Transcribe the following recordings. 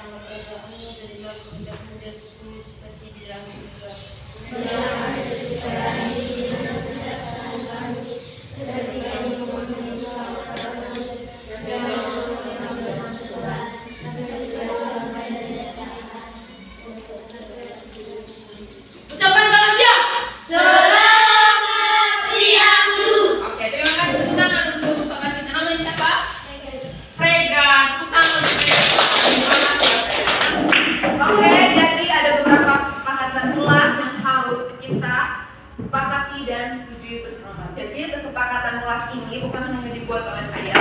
datanglah kerajaanmu, jadilah kehendakmu di atas bumi seperti di dalam surga. Berilah kami sekarang ini dan ampunilah kesalahan kami, seperti kami mengampuni kesalahan kami, dan jangan masukkan kami dalam cobaan, tapi bebaskanlah kami dari yang jahat. Ucapkan selamat siang. Selamat siang, Bu. Oke, terima kasih. Tepuk tangan untuk sahabat kita. Namanya siapa? Fregan. Tepuk tangan untuk Fregan. Selamat ya, Fregan. Oke, jadi ada beberapa kesepakatan kelas yang harus kita sepakati dan setujui bersama. Jadi kesepakatan kelas ini bukan hanya dibuat oleh saya,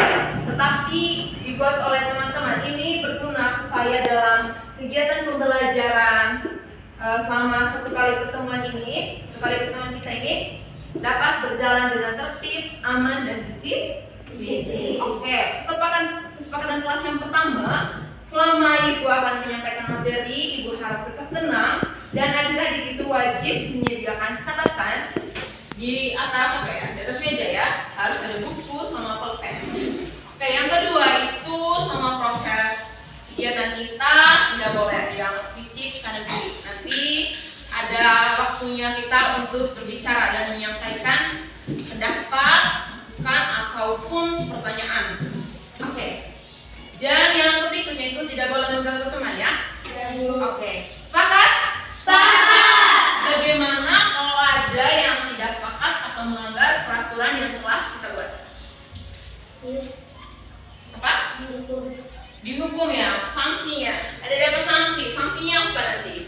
tetapi dibuat oleh teman-teman. Ini berguna supaya dalam kegiatan pembelajaran selama satu kali pertemuan kita ini dapat berjalan dengan tertib, aman, dan disiplin. Oke, kesepakatan kelas yang pertama, selama Ibu akan menyampaikan materi, Ibu harap tetap tenang dan adik-adik itu wajib menyediakan catatan di atas di atas meja ya, harus ada buku sama pulpen. Oke, yang kedua itu sama proses kegiatan kita, tidak boleh ada yang fisik karena nanti ada waktunya kita untuk berbicara dan menyampaikan pendapat, masukan ataupun pertanyaan. Oke. Dan yang berikutnya itu tidak boleh mengganggu teman ya. Oke. Sepakat? Sepakat. Bagaimana kalau ada yang tidak sepakat atau melanggar peraturan yang telah kita buat? Apa? Dihukum ya, sanksinya. Ada dapat sanksi. Sanksinya apa nanti?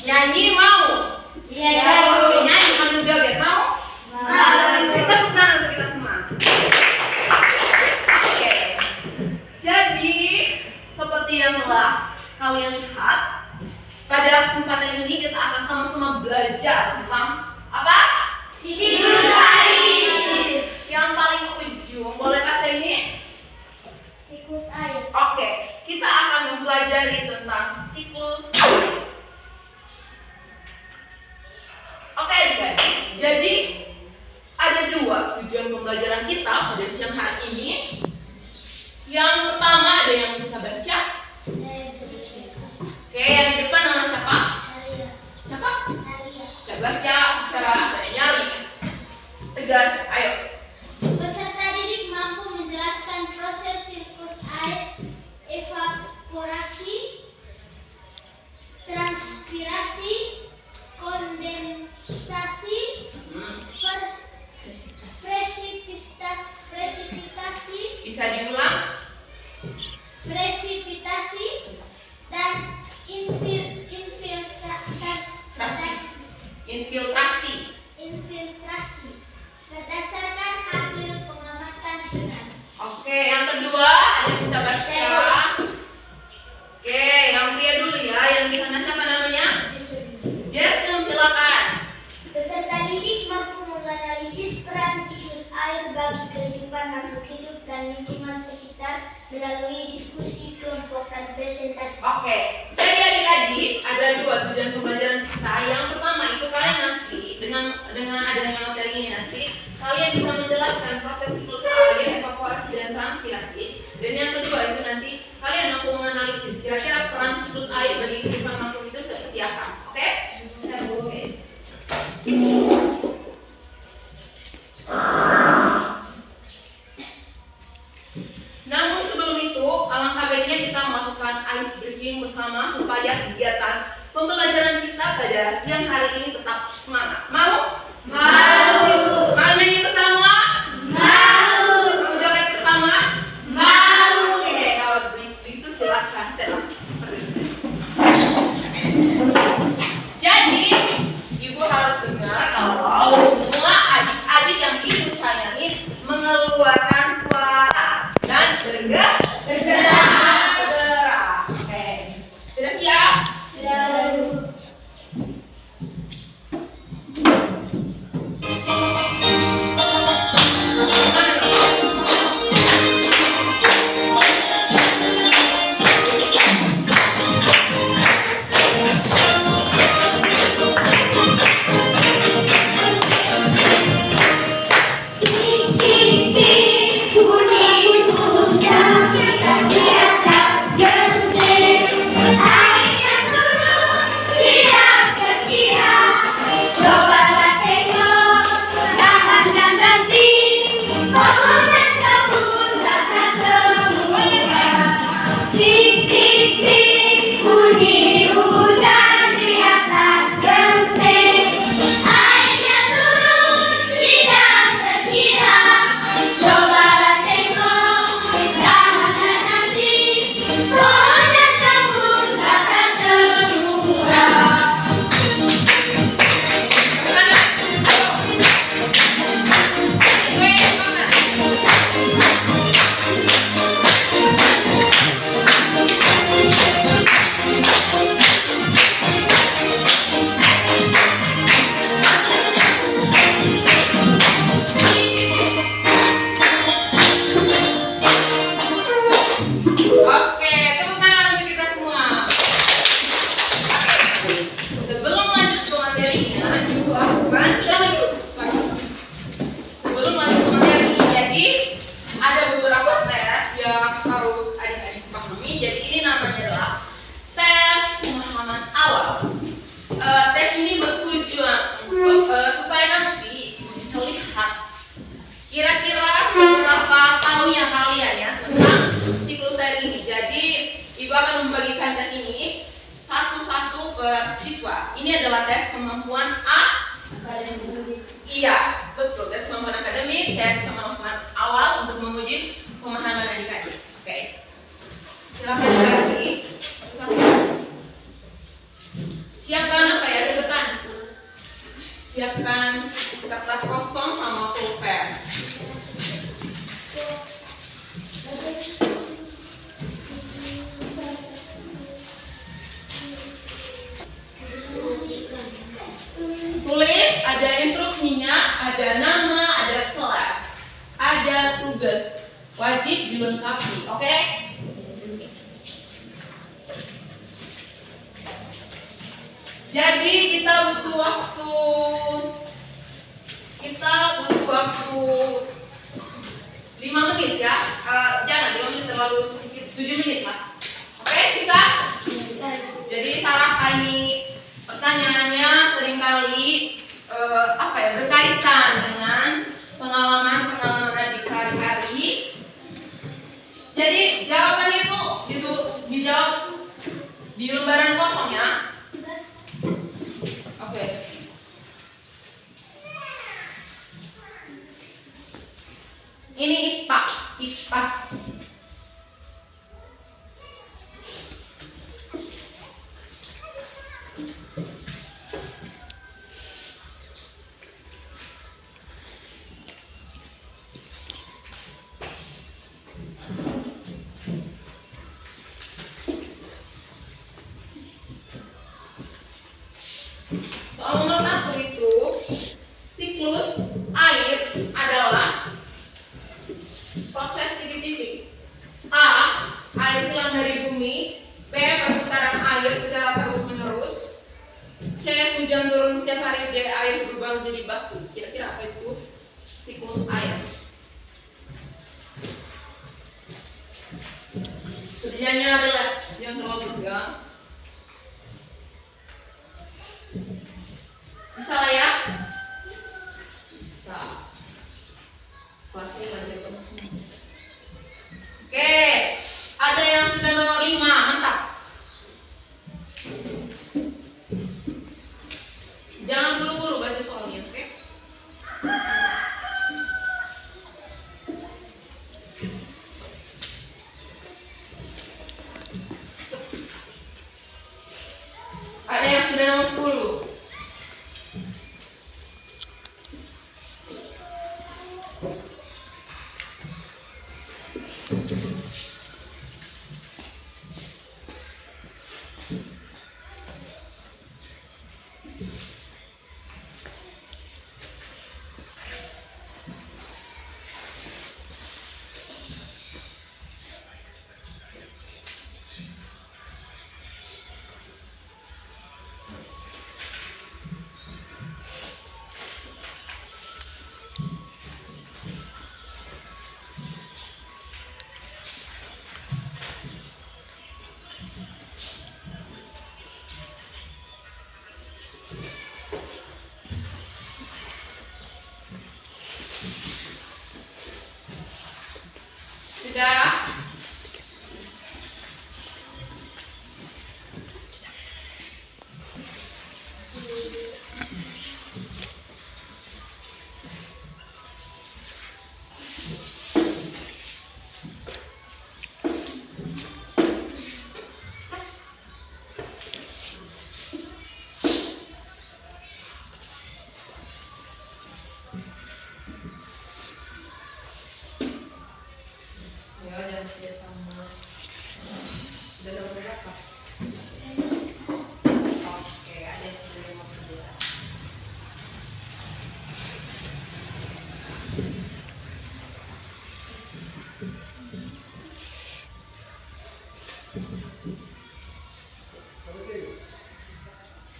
Nyanyi mau? Iya. Oke, nyanyi sambil joget mau? Kita tepuk tangan untuk kita semua. Oke. Jadi seperti yang telah kalian lihat, pada kesempatan ini kita akan sama-sama belajar tentang apa? Siklus air. Yang paling ujung, boleh baca ini? Siklus air. Oke, kita akan mempelajari tentang siklus air. Oke, adik-adik. Jadi ada dua tujuan pembelajaran kita pada siang hari ini. Yang pertama ada yang bisa baca. Oke, yang di depan nama siapa? Siapa? Saya baca secara nyari. Tegas, ayo. Peserta didik mampu menjelaskan proses siklus air, evaporasi, transpirasi, kondensasi, presipitasi, Bisa diulang? presipitasi, dan infiltrasi berdasarkan hasil pengamatan dengan. Oke, yang kedua ada yang bisa baca. Oke, yang pria dulu ya. Yang di sana siapa namanya? Jason, silakan. Peserta didik mampu menganalisis peran siklus air bagi kehidupan makhluk hidup dan lingkungan sekitar melalui diskusi kelompok dan presentasi. Oke, jadi adik-adik ada dua tujuan pembelajaran kita. Yang pertama itu kalian nanti dengan adanya materi ini nanti kalian bisa menjelaskan proses siklus air, evaporasi dan transpirasi. Dan yang kedua itu nanti kalian mampu menganalisis kira-kira peran siklus air bagi kehidupan makhluk itu seperti apa. Oke? Oke. Namun sebelum itu, alangkah baiknya kita melakukan ice breaking bersama supaya kegiatan pembelajaran kita pada siang hari ini tetap semangat. Mau? Mau. Mau nyanyi bersama? Mau. Mau joget bersama? Mau. Oke, kalau begitu silakan step up. Jadi, Ibu harus dengar kalau semua adik-adik yang Ibu sayangi mengeluarkan suara dan bergerak. Oke, sudah siap? Sudah. per siswa. Ini adalah tes kemampuan Iya, betul. Tes kemampuan akademik, tes kemampuan awal untuk menguji pemahaman adik-adik. Oke. Silakan lagi. Siapkan apa ya, catatan. Siapkan kertas kosong sama pulpen. Tulis, ada instruksinya, ada nama, ada kelas, ada tugas, wajib dilengkapi, oke? Jadi kita butuh waktu 5 menit ya. Jangan 5 menit terlalu sedikit, 7 menit lah. Oke, bisa? Jadi saya rasa ini pertanyaannya seringkali berkaitan dengan pengalaman adik sehari-hari. Jadi jawabannya itu dijawab di lembaran kosong ya. Oke. Ini IPA, IPAS. Soal nomor 1 itu siklus air adalah proses titik-titik. A. Air hilang dari bumi. B. Perputaran air secara terus-menerus. C. Hujan turun setiap hari. D. Air berubah menjadi batu. Kira-kira apa itu siklus air? Kerjanya relax, jangan terlalu tegang. Bisa lah ya? Bisa. Kelasnya belajar terus. Oke, ada yang sudah nomor 5, mantap. Jangan buru-buru baca soalnya, oke? Ada yang sudah nomor 10. Sudah?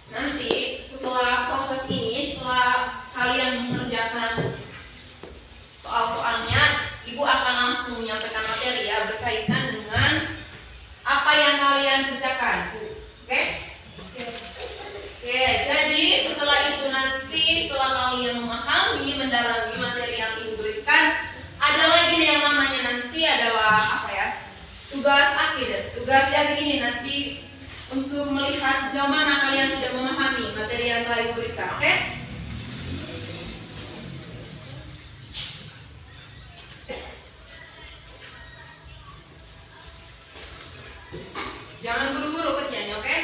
Nanti setelah proses ini, setelah kalian mengerjakan soal-soalnya, Ibu akan langsung menyampaikan materi ya berkaitan dengan apa yang kalian kerjakan. Oke? Oke, jadi setelah itu nanti, setelah kalian memahami, mendalami materi yang Ibu berikan, ada lagi nih yang namanya nanti adalah tugas akhir. Tugas akhir ini nanti untuk melihat sejauh mana kalian sudah memahami materi yang telah diberikan, oke? Jangan buru-buru kerjanya, oke?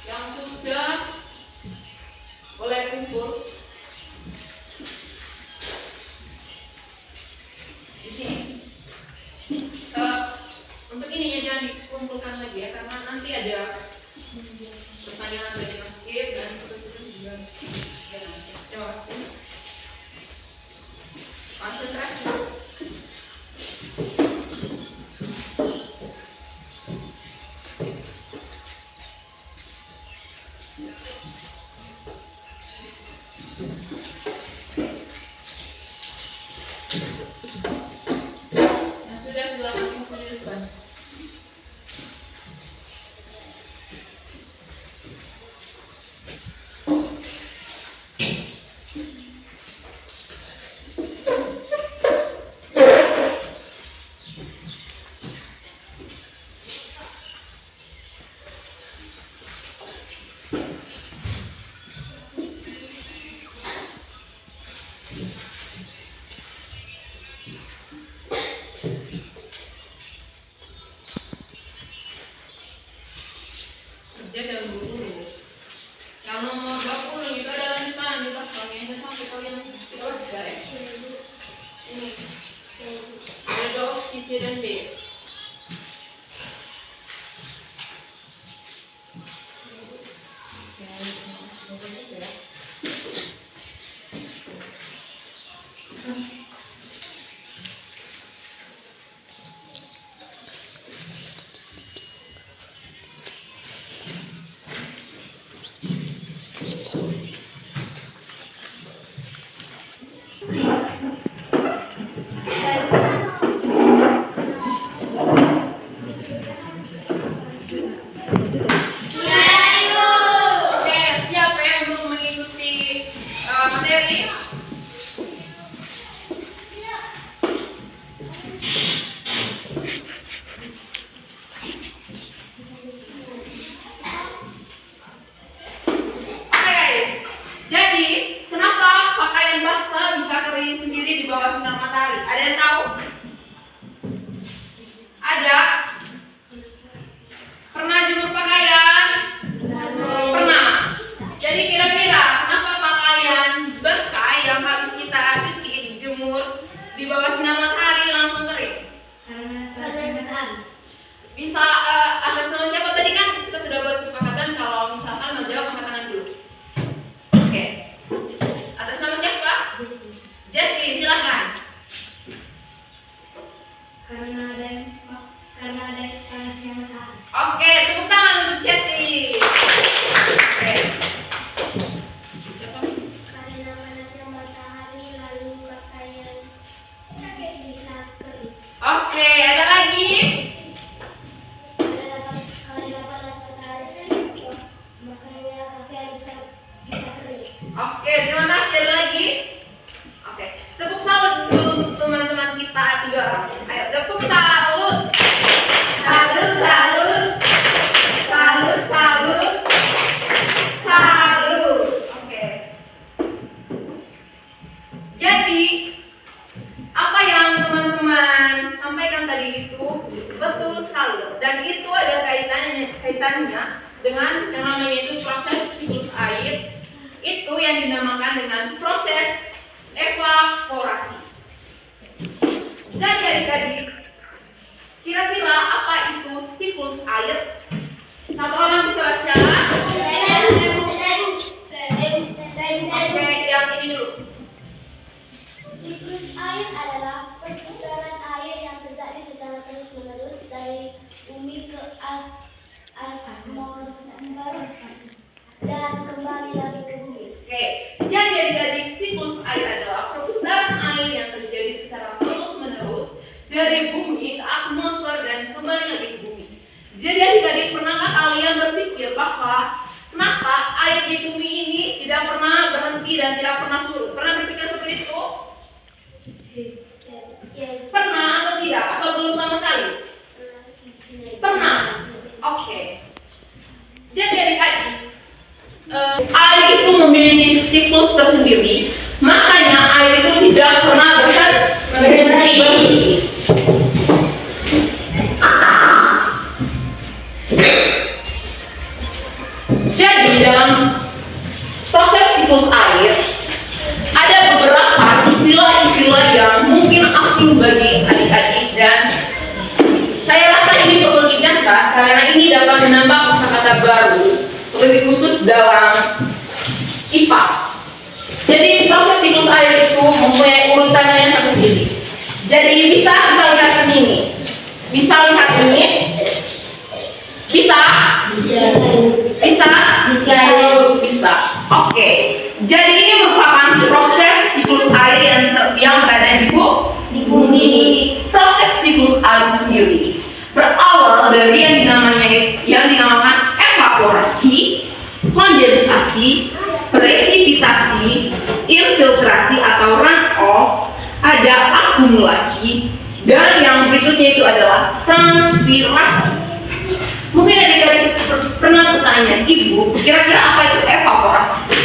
Yang sudah boleh kumpul di sini. Untuk ini ya jangan dikumpulkan lagi ya, karena nanti ada pertanyaan dari akhir dan putus-putus juga. Terima kasih. Konsentrasi. Kerja dalam buru-buru. Yang nomor 20 itu ada lanjutan di belakang yang sampai kalian tidak wajar ya. Ini ada dua opsi C dan D. Yang Jadi apa yang teman-teman sampaikan tadi itu betul sekali, dan itu ada kaitannya dengan yang namanya itu proses siklus air, itu yang dinamakan dengan proses evaporasi. Jadi adik-adik, kira-kira apa itu siklus air? Satu orang bisa baca? Oke, yang ini dulu. Siklus air adalah perputaran air yang terjadi secara terus-menerus dari bumi ke atmosfer dan kembali lagi ke bumi. Oke, jadi adik-adik, siklus air adalah perputaran air yang terjadi secara terus-menerus dari bumi ke atmosfer dan kembali lagi ke bumi. Jadi adik-adik, pernahkah kalian berpikir bahwa kenapa air di bumi ini tidak pernah berhenti dan tidak pernah surut? Pernah berpikir seperti itu? Pernah atau tidak? Atau belum sama sekali? Pernah? Oke. Jadi adik-adik, air itu memiliki siklus tersendiri, makanya air itu tidak pernah berhenti. Jadi dalam proses siklus air ada beberapa istilah-istilah yang mungkin asing bagi adik-adik, dan saya rasa ini perlu dicatat karena ini dapat menambah kosakata baru, lebih khusus dalam IPA. Jadi proses siklus air itu mempunyai urutannya tersendiri. Jadi bisa kita lihat ke sini. Bisa lihat ini? Bisa? Bisa. Oke. Jadi ini merupakan proses siklus air yang berada di bumi. Proses siklus air sendiri berawal dari yang dinamakan evaporasi, kondensasi, presipitasi, infiltrasi atau runoff, ada akumulasi, dan yang berikutnya itu adalah transpirasi. Mungkin adik-adik pernah bertanya, Ibu, kira-kira apa itu evaporasi?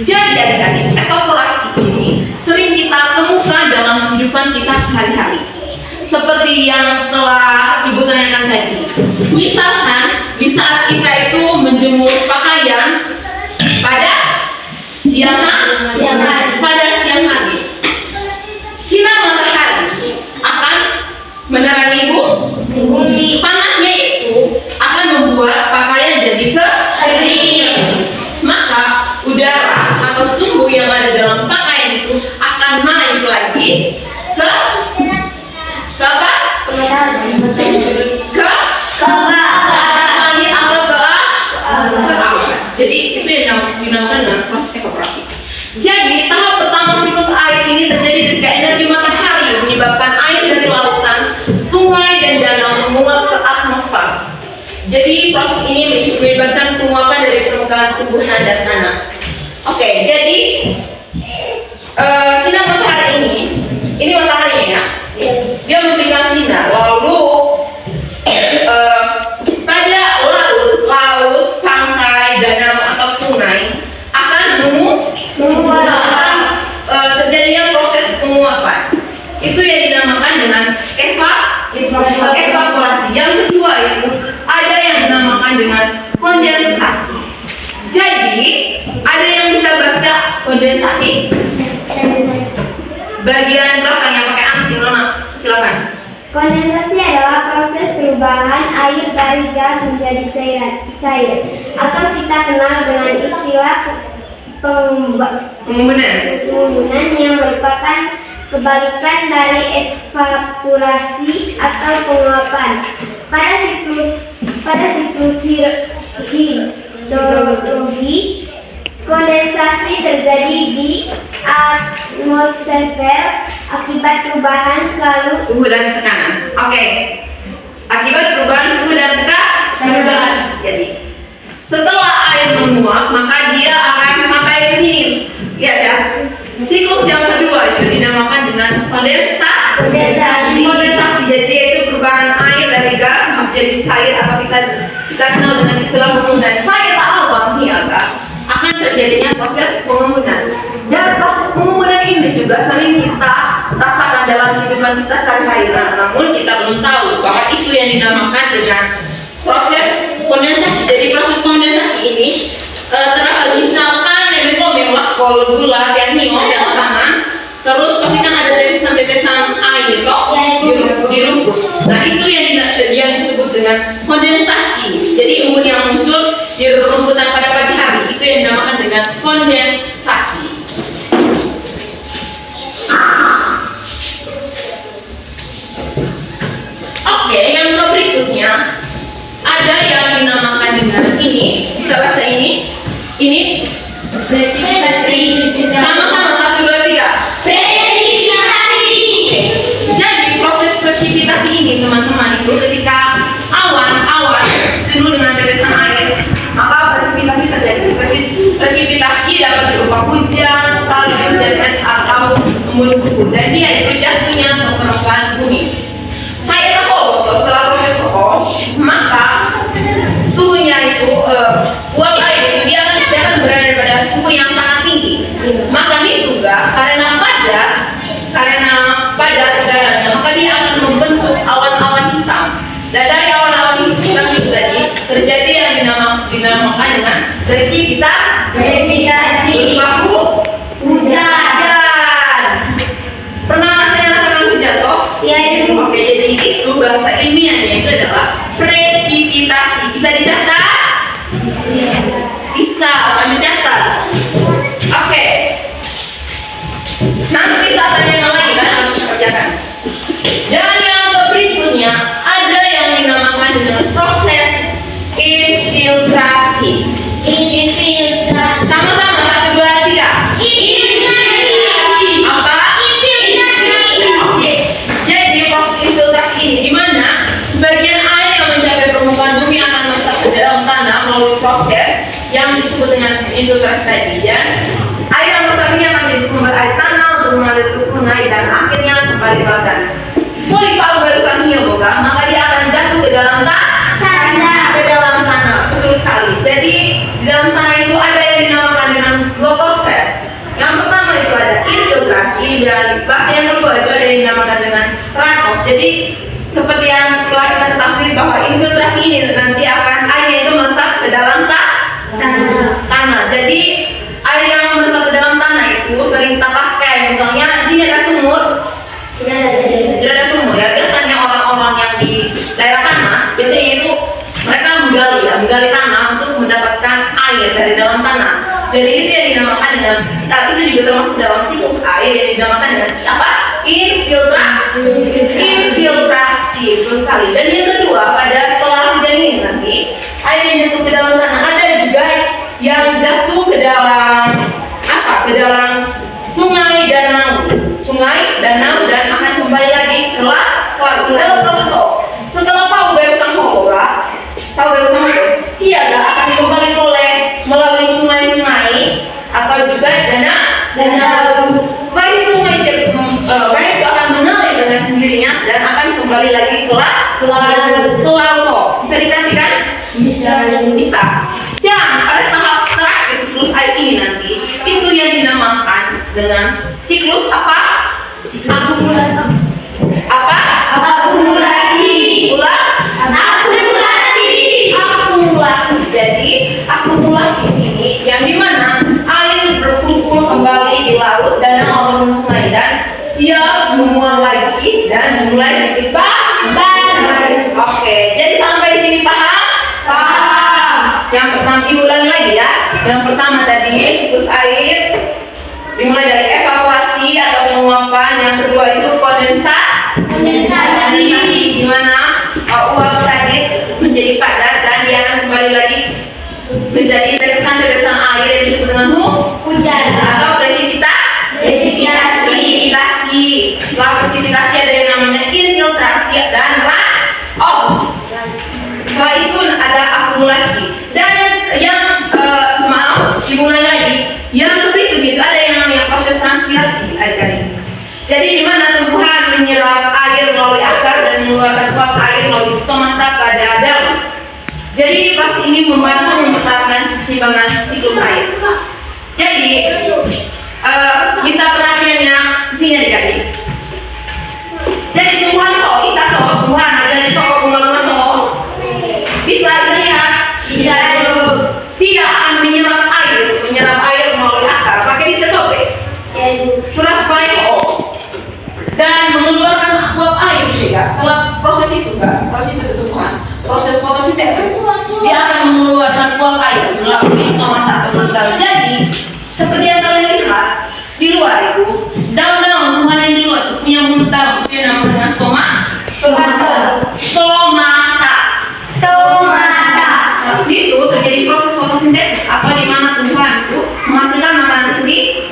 Jadi adik-adik, evaporasi ini sering kita temukan dalam kehidupan kita sehari-hari. Seperti yang telah Ibu tanyakan tadi. Misalkan di saat kita itu menjemur pakaian pada siang hari, sinar matahari akan menerangi bumi. Panasnya itu akan membuat pakaian jadi kering. Maka udara atau sumbu yang ada dalam pakaian itu akan naik lagi ke bawah ke awal. Jadi itu yang dinamakan dengan proses evaporasi. Jadi tahap pertama siklus air ini terjadi ketika energi matahari menyebabkan air dari lautan, sungai dan danau menguap ke atmosfer. Jadi proses ini melibatkan penguapan dari permukaan tumbuhan dan tanah. Oke, jadi sinar matahari ini mataharinya ya. Dia memberikan sinar, lalu pada laut, pantai, danau atau sungai akan terjadinya proses penguapan. Itu yang dinamakan dengan evaporasi. Yang kedua itu ada yang dinamakan dengan kondensasi. Jadi ada yang bisa baca kondensasi? Bagian belakang yang pakai anting, silakan. Kondensasi adalah proses perubahan air dari gas menjadi cair, atau kita kenal dengan istilah pengumbunan yang merupakan kebalikan dari evaporasi atau penguapan. Pada siklus hidrologi, kondensasi terjadi di atmosfer akibat perubahan suhu dan tekanan. Oke. Akibat perubahan suhu dan tekanan. Jadi setelah air menguap, maka dia akan sampai ke sini. Ya kan? Siklus yang kedua itu dinamakan dengan kondensasi. Jadi itu perubahan air dari gas menjadi cair, atau kita kenal dengan istilah pengumbunan. Saya tahu bahwa gas akan terjadinya proses pengumbunan. Dan proses pengumbunan ini juga sering kehidupan kita sehari-hari. Namun kita belum tahu bahwa itu yang dinamakan dengan proses kondensasi. Jadi proses kondensasi ini terdapat misalkan kalau gula yang yang tangan, terus pasti kan ada tetesan-tetesan air toh di rumput. Nah itu yang disebut dengan kondensasi. Jadi embun yang muncul di rumputan pada pagi hari itu yang dinamakan dengan kondensasi. Oke, yang berikutnya ada yang dinamakan dengan ini, bisa baca ini sama-sama 1, 2, 3. Presipitasi. Jadi proses presipitasi ini teman-teman itu ketika awan jenuh dengan tetesan air, maka presipitasi terjadi. Presipitasi dapat berupa hujan, salju, dan es atau embun gugur. Dan dia itu jatuhnya ke permukaan bumi. Saya tahu setelah proses maka suhunya itu uap air itu dia akan berada pada suhu yang sangat tinggi. Maka ini juga karena padat udaranya, maka dia akan membentuk awan-awan hitam. Dan dari awan-awan hitam itu tadi terjadi yang dinamakan dengan presipitasi. Hujan. Pernah saya rasakan hujan toh? Ya itu. Oke, jadi itu bahasa ilmiahnya itu adalah presipitasi. Bisa dicatat? Bisa, kami catat. Oke. Nanti saat tanya yang lain kan harus dikerjakan. Dan yang berikutnya ada yang dinamakan dengan proses infiltrasi. Sama-sama 1, 2, 3. Apa? Oke. Jadi proses infiltrasi ini di mana sebagian air yang mencapai permukaan bumi akan masuk ke dalam tanah melalui proses yang disebut dengan infiltrasi tadi. Dan air yang masuk ini akan menjadi sumber air tanah untuk mengalir ke sungai dan akhirnya kembali ke lautan. Kalau barusan bukan, maka dia akan jatuh ke dalam tanah. Betul sekali. Jadi di dalam tanah itu ada yang dinamakan dengan 2 proses. Yang pertama itu ada infiltrasi dan yang kedua itu ada yang dinamakan dengan runoff. Jadi seperti yang telah kita ketahui bahwa infiltrasi ini nanti akan airnya itu meresap ke dalam tanah. Jadi air yang meresap ke dalam tanah itu sering kita pakai. Misalnya di sini ada sumur. Tidak ada sumur ya. Biasanya orang-orang yang di daerah panas biasanya itu mereka menggali tanah untuk mendapatkan air dari dalam tanah. Jadi itu yang dinamakan dengan itu juga termasuk dalam siklus air yang dinamakan dengan apa? Infiltrasi itu sekali. Dan yang kedua pada setelah hujan ini nanti air yang jatuh ke dalam tanah ada juga yang jatuh ke dalam ke dalam sungai danau dan akan kembali lagi ke laut dalam proses setelah tahu bersang dia akan kembali melalui sungai-sungai atau juga danau. Baik itu akan mengalir dengan sendirinya dan akan kembali lagi ke laut. Bisa diperhatikan? Bisa. Dan pada tahap terakhir siklus air ini nanti itu yang dinamakan dengan siklus apa? Akumulasi. Jadi akumulasi di sini yang dimana air berkumpul kembali di laut, danau atau sungai dan siap menguap lagi dan memulai siklus baru. Oke, jadi sampai di sini paham? Yang pertama diulangi lagi ya. Yang pertama tadi siklus air dimulai dari evaporasi atau penguapan. Yang kedua itu kondensasi di mana uap tadi menjadi padat dan dia akan kembali lagi menjadi tetesan-tetesan air yang disebut dengan hujan atau presipitasi. Setelah presipitasi ada yang namanya infiltrasi dan runoff. Setelah itu ada akumulasi dan yang dimulai lagi. Yang berikut itu ada yang namanya proses transpirasi air. Jadi di mana tumbuhan menyerap air melalui akar dan mengeluarkan uap air melalui stomata pada daun. Jadi proses ini membantu mempertahankan keseimbangan siklus air. Jadi kita perhatiannya di sini dikasih. Surat bio dan mengeluarkan uap air sih guys. Setelah proses itu guys, proses pembentukan, proses fotosintesis, dia akan mengeluarkan uap air melalui stomata atau mulut daun. Jadi seperti yang kalian lihat di luar itu, daun-daun tumbuhan yang di luar itu punya mulut daun, itu yang namanya dengan stomata. Itu terjadi proses fotosintesis atau di mana tumbuhan itu menghasilkan makanan sendiri,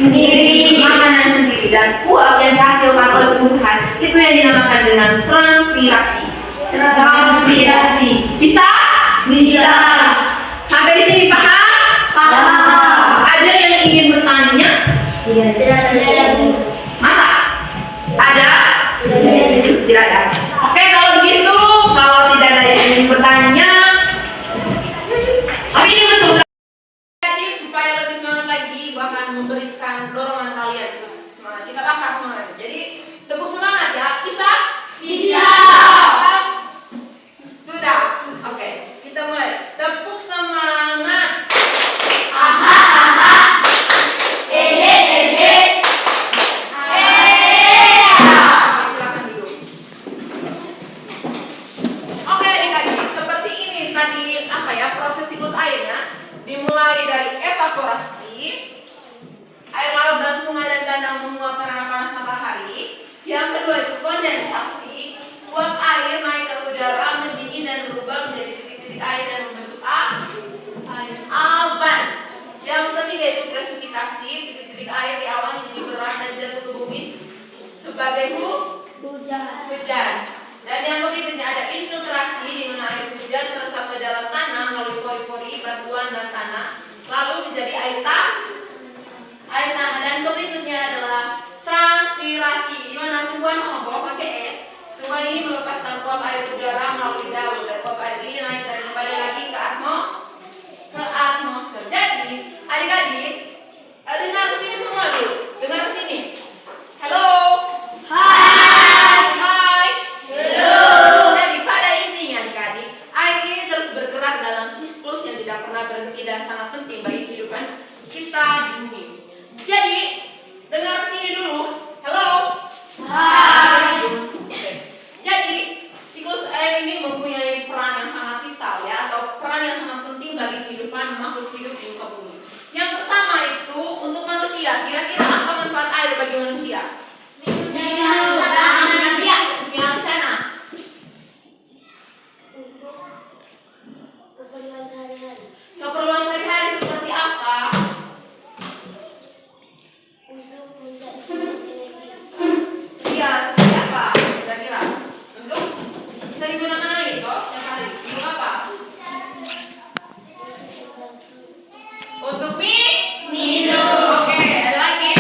dan uap yang dihasilkan oleh tumbuhan itu yang dinamakan dengan transpirasi. Bisa? Sampai di sini paham? Ada yang ingin bertanya? Masa? Ada? Tidak ada. Oke, kalau begitu, kalau tidak ada yang ingin bertanya, tapi ini betul. Jadi supaya lebih semangat lagi, bahkan memberikan dorongan kalian untuk semangat. Kita bakal semangat. Jadi tepuk semangat ya. Bisa? Sudah. Oke, kita mulai. Tepuk semangat. Silakan duduk. Oke, adik-adik, seperti ini tadi proses siklus airnya dimulai dari evaporasi, air laut dan sungai dan danau menguap karena panas matahari. Yang kedua itu kondensasi, uap air naik ke udara, mendidih dan berubah menjadi titik-titik air dan membentuk awan. Yang ketiga itu presipitasi, titik-titik air di awan menjadi berat dan jatuh ke bumi sebagai hujan. Dan yang berikutnya ada infiltrasi, di mana air hujan meresap ke dalam tanah melalui pori-pori, batuan dan tanah, lalu menjadi air tanah. Dan berikutnya adalah transpirasi, di mana tumbuhan tumbuhan ini melepaskan uap air udara melalui daun, dan uap air ini naik dan kembali lagi ke atmosfer. Jadi adik-adik, dengar ke sini semua dulu, dengar ke sini. Halo. Jadi pada intinya adik-adik, air ini terus bergerak dalam siklus yang tidak pernah berhenti dan sangat penting bagi kehidupan kita di bumi. Jadi dengar ke sini dulu. Halo. Oke. Jadi siklus air ini mempunyai peran yang sangat vital ya, atau peran yang sangat penting bagi kehidupan makhluk hidup di muka bumi. Yang pertama itu untuk manusia. Kira-kira apa manfaat air bagi manusia? Yang sana. Keperluan sehari-hari seperti apa? Iya, seperti apa? Kira-kira untuk bisa digunakan air toh setiap hari. Untuk apa? Untuk minum. Oke, ada lagi?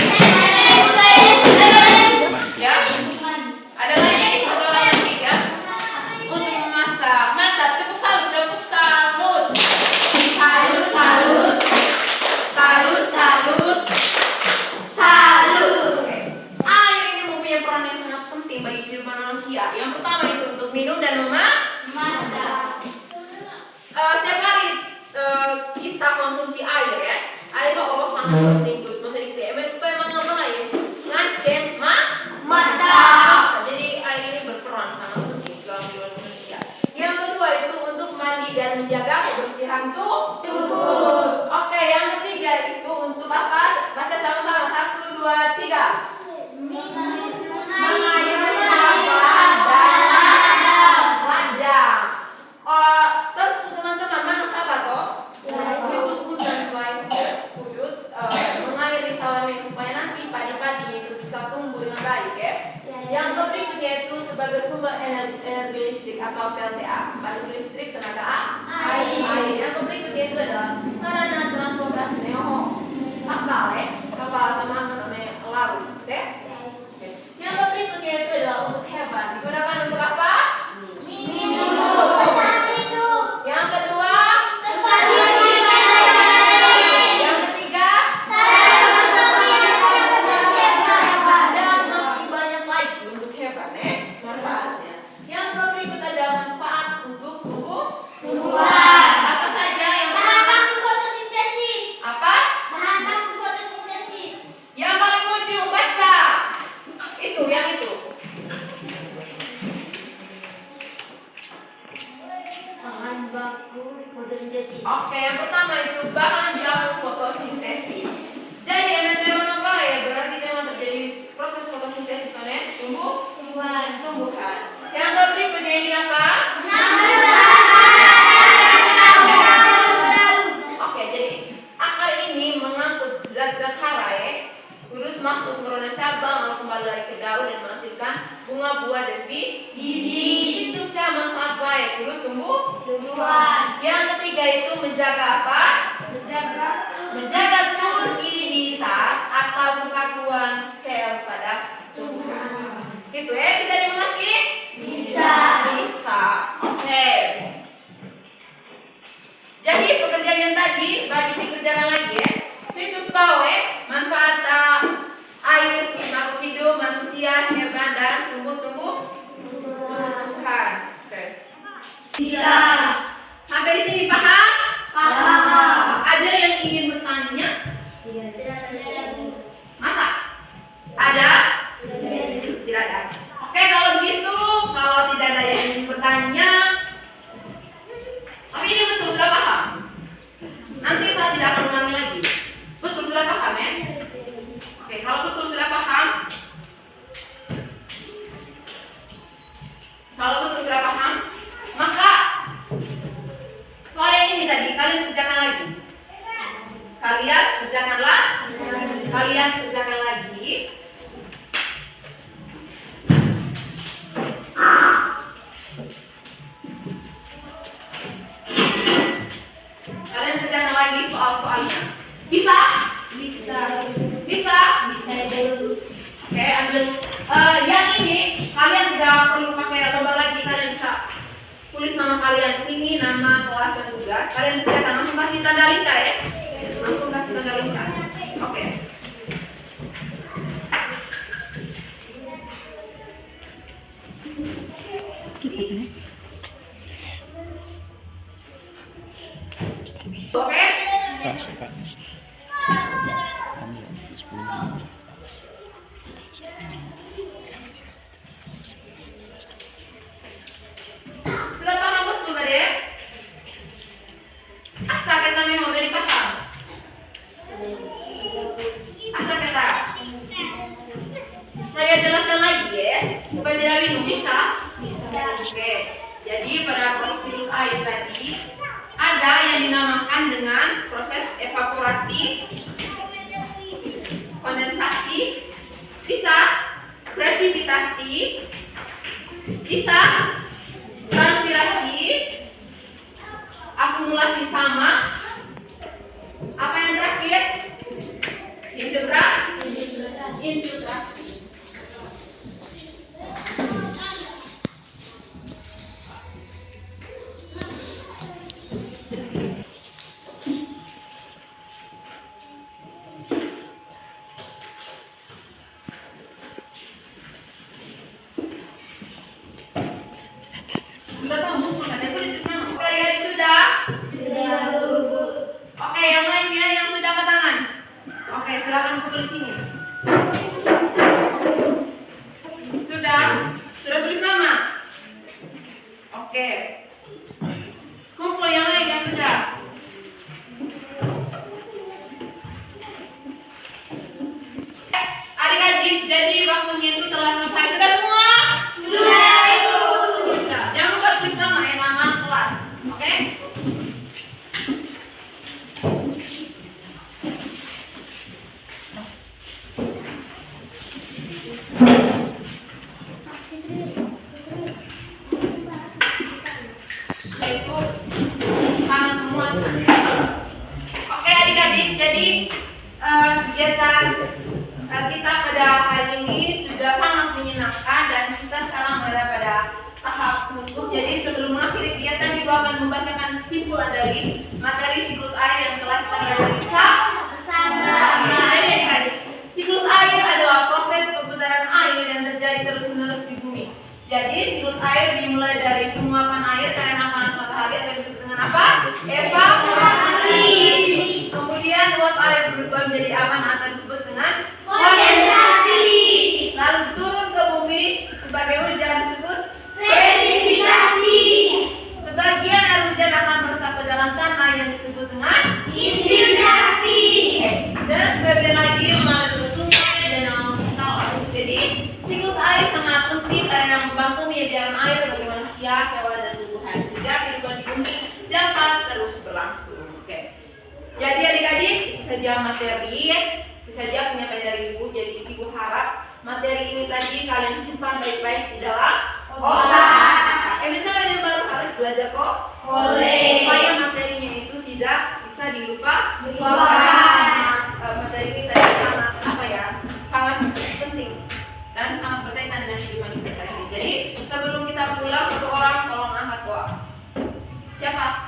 Ya? Ada lagi? Satu orang lagi ya? Untuk memasak. Mantap, tepuk salut. Oke. Air ini mempunyai peran yang sangat penting bagi kehidupan manusia. Yang pertama itu untuk minum dan memasak. Setiap hari kita konsumsi air ya. Air itu sangat penting untuk masa di itu emang ngapain? Ngacem mata. Jadi air ini berperan sangat penting dalam kehidupan manusia. Yang kedua itu untuk mandi dan menjaga kebersihan tubuh. Oke, yang ketiga itu untuk apa? Baca sama-sama. 1, 2, 3. Mengairi sahabat dan ladang. Tentu teman-teman, mana sahabat toh? Itu hujan mengairi salamnya supaya nanti padi-padinya itu bisa tumbuh dengan baik ya. Yang berikutnya itu sebagai sumber energi listrik atau PLTA, batu listrik tenaga air. Yang berikutnya itu adalah sarana transportasi kapal teman-teman laut, oke? Yang berikutnya itu adalah untuk hewan, digunakan untuk apa? Minum. Yang kedua, yang ketiga, dan masih banyak lagi untuk hewan manfaatnya. Yang berikut ada manfaat untuk tumbuhan. Apa saja yang Bahan baku fotosintesis. apa? Bahan baku fotosintesis. hingga ke daun dan menghasilkan bunga, buah, dan biji. Itu cara manfaat baik dulu tumbuhan. Yang ketiga itu menjaga apa? Menjaga turbiditas atau kekasuan sel pada tumbuhan. Gitu ya, bisa dimengerti? Bisa. Oke. Jadi pekerjaan yang tadi bagi dikerjakan lagi ya. Fitus bawe manfaat air makhluk hidup, manusia, hewan dan tumbuhan. Oke. Bisa. Sampai di sini paham? Paham. Ada yang ingin bertanya? Tidak ada. Masa? Ada? Tidak ada. Oke, kalau begitu, kalau tidak ada yang ingin bertanya, tapi ini betul sudah paham. Nanti saya tidak akan ulangi lagi. Betul sudah paham ya? Oke, kalau betul sudah paham, maka soal yang ini tadi kalian kerjakan lagi. Kalian kerjakan lagi. Kalian kerjakan lagi soal-soalnya. Bisa? Bisa. Oke, ambil yang ini kalian tidak perlu pakai gambar lagi. Kalian bisa tulis nama kalian di sini, nama, kelas dan tugas. Kalian kerjakan langsung kasih tanda lingkar ya. Langsung kasih tanda lingkar. Oke. Oke. Sudah paham betul tadi ya? Asa kata memang dari paham. Asa kata. Saya jelaskan lagi ya, supaya tidak bingung. Bisa? Oke. Jadi pada proses siklus air tadi ada yang dinamakan dengan proses evaporasi, kondensasi, bisa presipitasi, bisa transpirasi, akumulasi sama, apa yang terakhir? Infiltrasi. Sudah tahu buku katanya boleh tulis nama. Oke, adik sudah? Oke, yang lainnya yang sudah ke tangan. Oke, silakan tulis sini. Sudah tulis nama. Oke. Kumpul yang lain yang sudah. Adik-adik, jadi waktunya itu telah selesai. Sudah semua? Sudah. Jangan lupa tulis nama ya, nama kelas. Oke? Itu sangat memuaskan. Oke adik-adik, jadi kegiatan kita pada hari ini sudah sangat menyenangkan dan kita sekarang berada pada tahap tutup. Jadi sebelum mengakhiri kegiatan kita akan membacakan kesimpulan dari materi siklus air yang telah kita pelajari. Jadi adik-adik, siklus air adalah proses perputaran air yang terjadi terus-menerus di bumi. Jadi siklus air dimulai dari penguapan air karena panas matahari atau disebut dengan apa? Evaporasi. Kemudian uap air berubah menjadi awan atau disebut dengan kondensasi. Lalu turun ke bumi sebagai hujan disebut presipitasi. Sebagian air hujan akan meresap ke dalam tanah yang disebut dengan infiltrasi. Dan sebagian lagi mengalir ke sungai dan danau serta laut. Jadi siklus air sangat penting karena membantu menyediakan air bagi manusia, hewan dan tumbuhan sehingga kehidupan di bumi dapat terus berlangsung. Oke. Jadi adik-adik, itu saja materi, itu saja penyampaian dari Ibu. Jadi Ibu harap materi materi ini tadi kalian simpan baik-baik di dalam otak. Misalnya kalian baru harus belajar kok. Supaya materinya itu tidak bisa dilupakan. Materi ini tadi sangat penting dan sangat berkaitan dengan kehidupan kita sehari-hari. Jadi sebelum kita pulang, satu orang tolong angkat doa. Siapa?